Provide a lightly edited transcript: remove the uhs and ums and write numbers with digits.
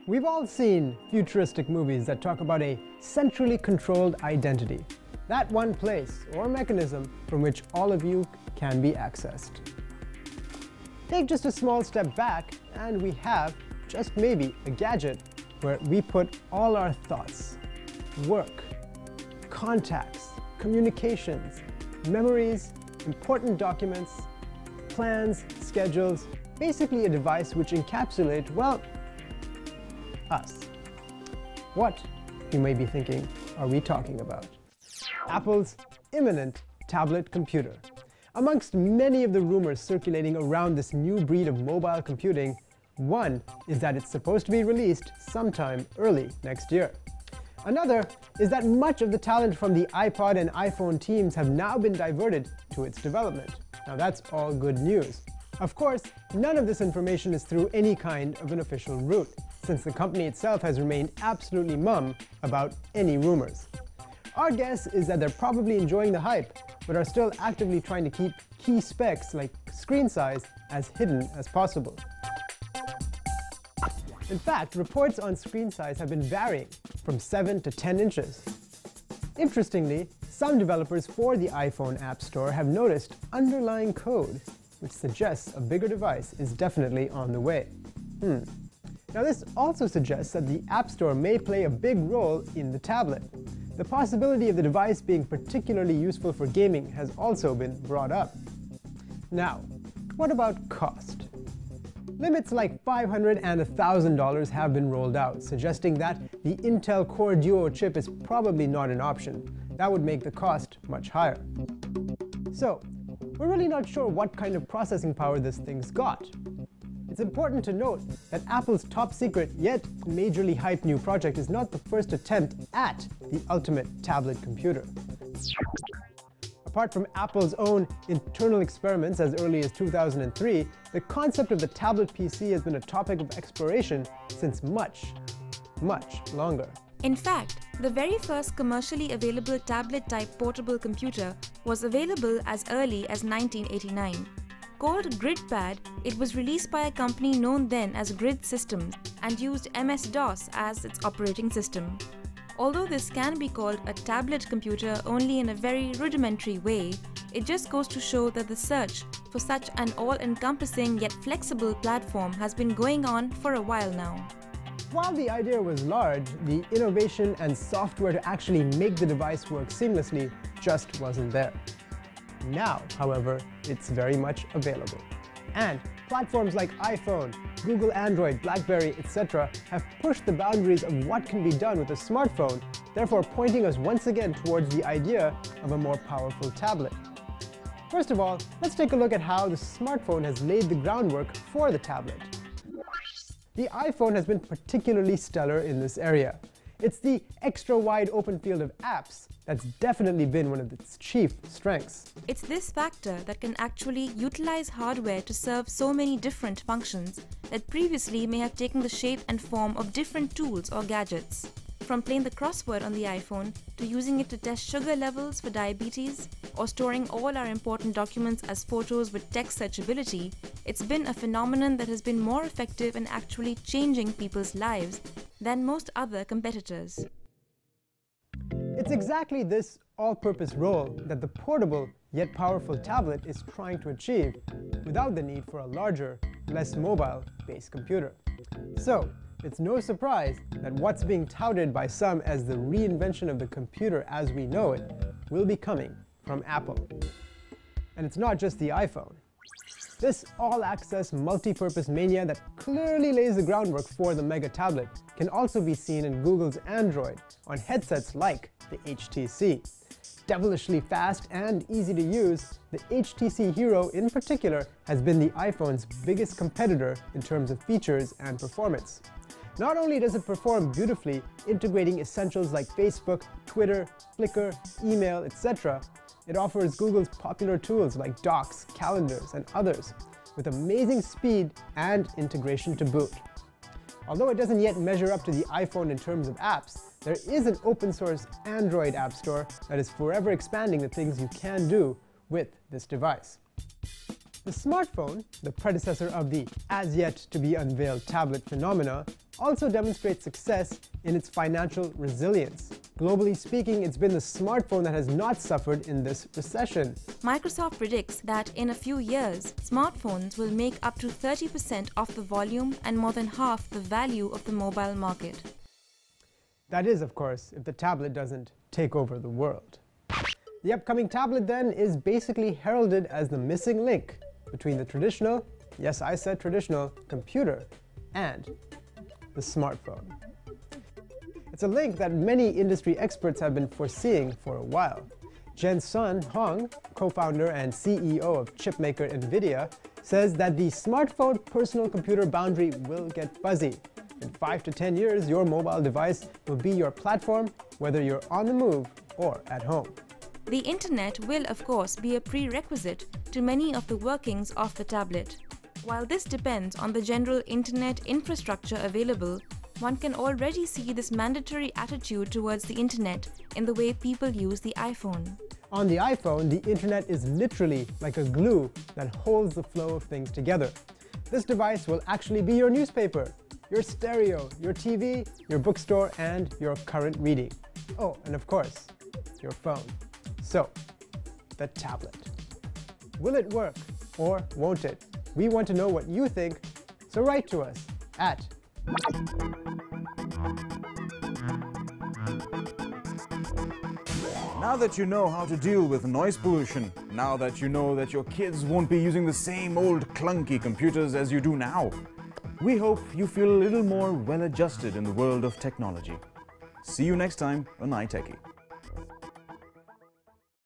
We've all seen futuristic movies that talk about a centrally controlled identity, that one place or mechanism from which all of you can be accessed. Take just a small step back and we have, just maybe, a gadget where we put all our thoughts, work, contacts, communications, memories, important documents, plans, schedules, basically a device which encapsulates, well, us. What, you may be thinking, are we talking about? Apple's imminent tablet computer. Amongst many of the rumors circulating around this new breed of mobile computing, one is that it's supposed to be released sometime early next year. Another is that much of the talent from the iPod and iPhone teams have now been diverted to its development. Now that's all good news. Of course, none of this information is through any kind of an official route, since the company itself has remained absolutely mum about any rumors. Our guess is that they're probably enjoying the hype, but are still actively trying to keep key specs like screen size as hidden as possible. In fact, reports on screen size have been varying from 7 to 10 inches. Interestingly, some developers for the iPhone App Store have noticed underlying code which suggests a bigger device is definitely on the way. Now this also suggests that the App Store may play a big role in the tablet. The possibility of the device being particularly useful for gaming has also been brought up. Now, what about cost? Limits like $500 and $1,000 have been rolled out, suggesting that the Intel Core Duo chip is probably not an option. That would make the cost much higher. So, we're really not sure what kind of processing power this thing's got. It's important to note that Apple's top secret yet majorly hyped new project is not the first attempt at the ultimate tablet computer. Apart from Apple's own internal experiments as early as 2003, the concept of the tablet PC has been a topic of exploration since much, much longer. In fact, the very first commercially available tablet-type portable computer was available as early as 1989. Called GridPad, it was released by a company known then as Grid Systems and used MS-DOS as its operating system. Although this can be called a tablet computer only in a very rudimentary way, it just goes to show that the search for such an all-encompassing yet flexible platform has been going on for a while now. While the idea was large, the innovation and software to actually make the device work seamlessly just wasn't there. Now, however, it's very much available. And platforms like iPhone, Google Android, BlackBerry, etc. have pushed the boundaries of what can be done with a smartphone, therefore pointing us once again towards the idea of a more powerful tablet. First of all, let's take a look at how the smartphone has laid the groundwork for the tablet. The iPhone has been particularly stellar in this area. It's the extra wide open field of apps that's definitely been one of its chief strengths. It's this factor that can actually utilize hardware to serve so many different functions that previously may have taken the shape and form of different tools or gadgets. From playing the crossword on the iPhone to using it to test sugar levels for diabetes or storing all our important documents as photos with text searchability, it's been a phenomenon that has been more effective in actually changing people's lives than most other competitors. It's exactly this all-purpose role that the portable yet powerful tablet is trying to achieve without the need for a larger, less mobile base computer. So, it's no surprise that what's being touted by some as the reinvention of the computer as we know it will be coming from Apple. And it's not just the iPhone. This all-access multi-purpose mania that clearly lays the groundwork for the mega tablet can also be seen in Google's Android on headsets like the HTC. Devilishly fast and easy to use, the HTC Hero in particular has been the iPhone's biggest competitor in terms of features and performance. Not only does it perform beautifully, integrating essentials like Facebook, Twitter, Flickr, email, etc., it offers Google's popular tools like Docs, calendars, and others, with amazing speed and integration to boot. Although it doesn't yet measure up to the iPhone in terms of apps, there is an open-source Android app store that is forever expanding the things you can do with this device. The smartphone, the predecessor of the as-yet-to-be-unveiled tablet phenomena, also demonstrates success in its financial resilience. Globally speaking, it's been the smartphone that has not suffered in this recession. Microsoft predicts that in a few years, smartphones will make up to 30% of the volume and more than half the value of the mobile market. That is, of course, if the tablet doesn't take over the world. The upcoming tablet, then, is basically heralded as the missing link between the traditional, yes, I said traditional, computer and the smartphone. It's a link that many industry experts have been foreseeing for a while. Jensen Huang, co-founder and CEO of chipmaker NVIDIA, says that the smartphone personal computer boundary will get fuzzy. In 5 to 10 years, your mobile device will be your platform, whether you're on the move or at home. The internet will, of course, be a prerequisite to many of the workings of the tablet. While this depends on the general internet infrastructure available, one can already see this mandatory attitude towards the internet in the way people use the iPhone. On the iPhone, the internet is literally like a glue that holds the flow of things together. This device will actually be your newspaper, your stereo, your TV, your bookstore, and your current reading. Oh, and of course, your phone. So, the tablet. Will it work or won't it? We want to know what you think, so write to us at Now that you know how to deal with noise pollution, now that you know that your kids won't be using the same old clunky computers as you do now, we hope you feel a little more well-adjusted in the world of technology. See you next time on I-Techie.